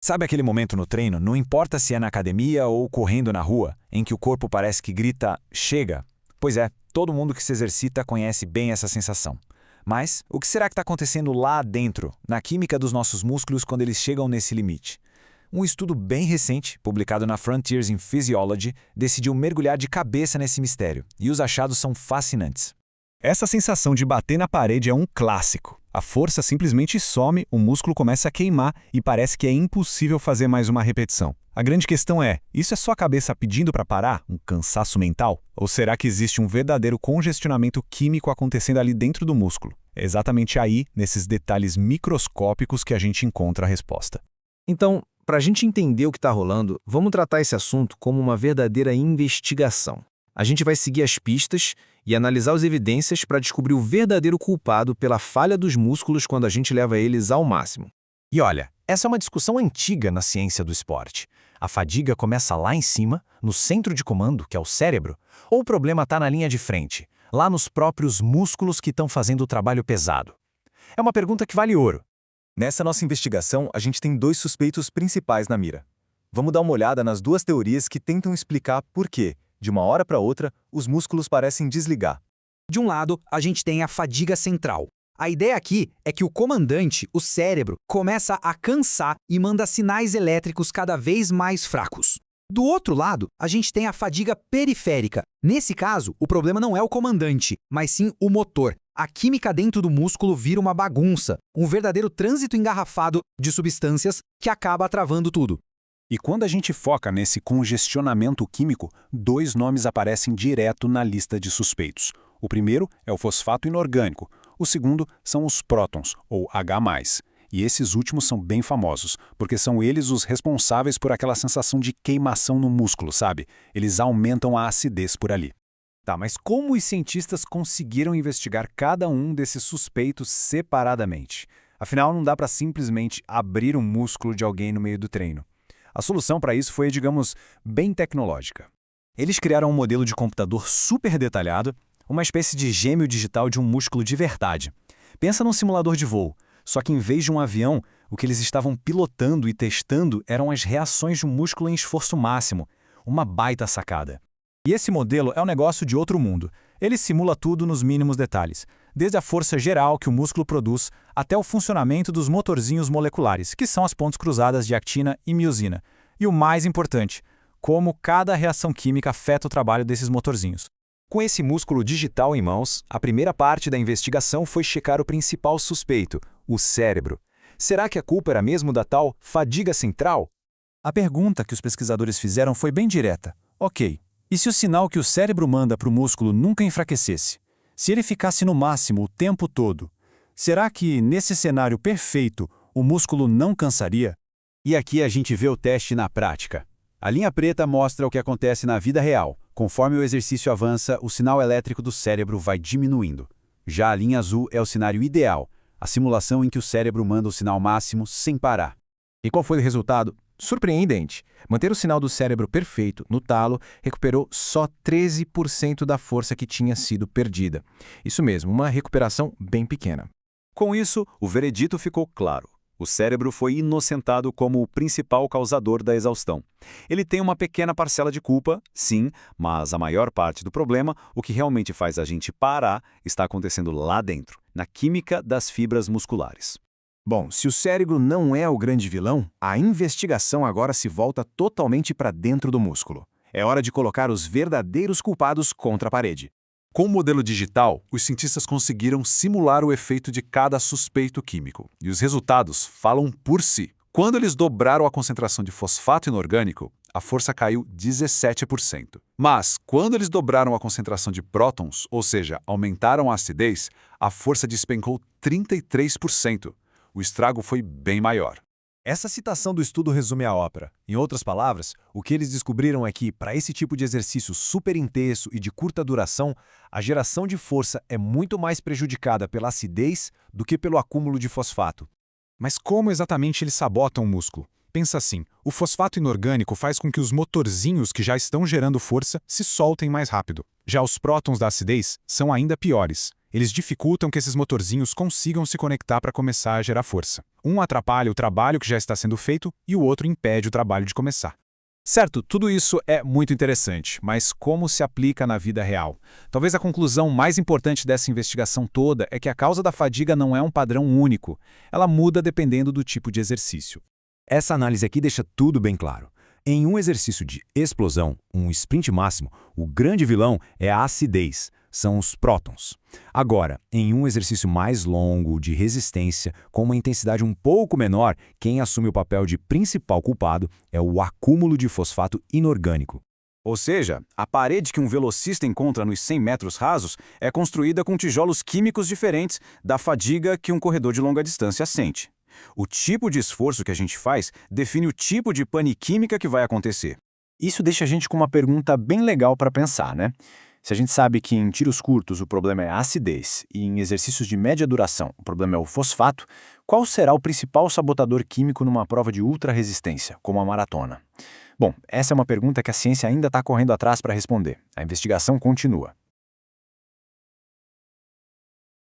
Sabe aquele momento no treino, não importa se é na academia ou correndo na rua, em que o corpo parece que grita "chega"? Pois é, todo mundo que se exercita conhece bem essa sensação. Mas o que será que está acontecendo lá dentro, na química dos nossos músculos quando eles chegam nesse limite? Um estudo bem recente, publicado na Frontiers in Physiology, decidiu mergulhar de cabeça nesse mistério, e os achados são fascinantes. Essa sensação de bater na parede é um clássico. A força simplesmente some, o músculo começa a queimar e parece que é impossível fazer mais uma repetição. A grande questão é, isso é só a cabeça pedindo para parar? Um cansaço mental? Ou será que existe um verdadeiro congestionamento químico acontecendo ali dentro do músculo? É exatamente aí, nesses detalhes microscópicos, que a gente encontra a resposta. Então, para a gente entender o que está rolando, vamos tratar esse assunto como uma verdadeira investigação. A gente vai seguir as pistas e analisar as evidências para descobrir o verdadeiro culpado pela falha dos músculos quando a gente leva eles ao máximo. E olha, essa é uma discussão antiga na ciência do esporte. A fadiga começa lá em cima, no centro de comando, que é o cérebro, ou o problema está na linha de frente, lá nos próprios músculos que estão fazendo o trabalho pesado? É uma pergunta que vale ouro. Nessa nossa investigação, a gente tem dois suspeitos principais na mira. Vamos dar uma olhada nas duas teorias que tentam explicar por que, de uma hora para outra, os músculos parecem desligar. De um lado, a gente tem a fadiga central. A ideia aqui é que o comandante, o cérebro, começa a cansar e manda sinais elétricos cada vez mais fracos. Do outro lado, a gente tem a fadiga periférica. Nesse caso, o problema não é o comandante, mas sim o motor. A química dentro do músculo vira uma bagunça, um verdadeiro trânsito engarrafado de substâncias que acaba travando tudo. E quando a gente foca nesse congestionamento químico, dois nomes aparecem direto na lista de suspeitos. O primeiro é o fosfato inorgânico, o segundo são os prótons, ou H+. E esses últimos são bem famosos, porque são eles os responsáveis por aquela sensação de queimação no músculo, sabe? Eles aumentam a acidez por ali. Tá, mas como os cientistas conseguiram investigar cada um desses suspeitos separadamente? Afinal, não dá para simplesmente abrir um músculo de alguém no meio do treino. A solução para isso foi, digamos, bem tecnológica. Eles criaram um modelo de computador super detalhado, uma espécie de gêmeo digital de um músculo de verdade. Pensa num simulador de voo, só que em vez de um avião, o que eles estavam pilotando e testando eram as reações de um músculo em esforço máximo. Uma baita sacada. E esse modelo é um negócio de outro mundo. Ele simula tudo nos mínimos detalhes, desde a força geral que o músculo produz até o funcionamento dos motorzinhos moleculares, que são as pontes cruzadas de actina e miosina. E o mais importante, como cada reação química afeta o trabalho desses motorzinhos. Com esse músculo digital em mãos, a primeira parte da investigação foi checar o principal suspeito, o cérebro. Será que a culpa era mesmo da tal fadiga central? A pergunta que os pesquisadores fizeram foi bem direta. Ok, e se o sinal que o cérebro manda para o músculo nunca enfraquecesse? Se ele ficasse no máximo o tempo todo, será que, nesse cenário perfeito, o músculo não cansaria? E aqui a gente vê o teste na prática. A linha preta mostra o que acontece na vida real. Conforme o exercício avança, o sinal elétrico do cérebro vai diminuindo. Já a linha azul é o cenário ideal, a simulação em que o cérebro manda o sinal máximo sem parar. E qual foi o resultado? Surpreendente. Manter o sinal do cérebro perfeito no talo recuperou só 13% da força que tinha sido perdida. Isso mesmo, uma recuperação bem pequena. Com isso, o veredito ficou claro. O cérebro foi inocentado como o principal causador da exaustão. Ele tem uma pequena parcela de culpa, sim, mas a maior parte do problema, o que realmente faz a gente parar, está acontecendo lá dentro, na química das fibras musculares. Bom, se o cérebro não é o grande vilão, a investigação agora se volta totalmente para dentro do músculo. É hora de colocar os verdadeiros culpados contra a parede. Com o modelo digital, os cientistas conseguiram simular o efeito de cada suspeito químico. E os resultados falam por si. Quando eles dobraram a concentração de fosfato inorgânico, a força caiu 17%. Mas, quando eles dobraram a concentração de prótons, ou seja, aumentaram a acidez, a força despencou 33%. O estrago foi bem maior. Essa citação do estudo resume a ópera. Em outras palavras, o que eles descobriram é que, para esse tipo de exercício super intenso e de curta duração, a geração de força é muito mais prejudicada pela acidez do que pelo acúmulo de fosfato. Mas como exatamente eles sabotam o músculo? Pensa assim, o fosfato inorgânico faz com que os motorzinhos que já estão gerando força se soltem mais rápido. Já os prótons da acidez são ainda piores. Eles dificultam que esses motorzinhos consigam se conectar para começar a gerar força. Um atrapalha o trabalho que já está sendo feito e o outro impede o trabalho de começar. Certo, tudo isso é muito interessante, mas como se aplica na vida real? Talvez a conclusão mais importante dessa investigação toda é que a causa da fadiga não é um padrão único. Ela muda dependendo do tipo de exercício. Essa análise aqui deixa tudo bem claro. Em um exercício de explosão, um sprint máximo, o grande vilão é a acidez, são os prótons. Agora, em um exercício mais longo, de resistência, com uma intensidade um pouco menor, quem assume o papel de principal culpado é o acúmulo de fosfato inorgânico. Ou seja, a parede que um velocista encontra nos 100 metros rasos é construída com tijolos químicos diferentes da fadiga que um corredor de longa distância sente. O tipo de esforço que a gente faz define o tipo de pane química que vai acontecer. Isso deixa a gente com uma pergunta bem legal para pensar, né? Se a gente sabe que em tiros curtos o problema é a acidez e em exercícios de média duração o problema é o fosfato, qual será o principal sabotador químico numa prova de ultra-resistência, como a maratona? Bom, essa é uma pergunta que a ciência ainda está correndo atrás para responder. A investigação continua.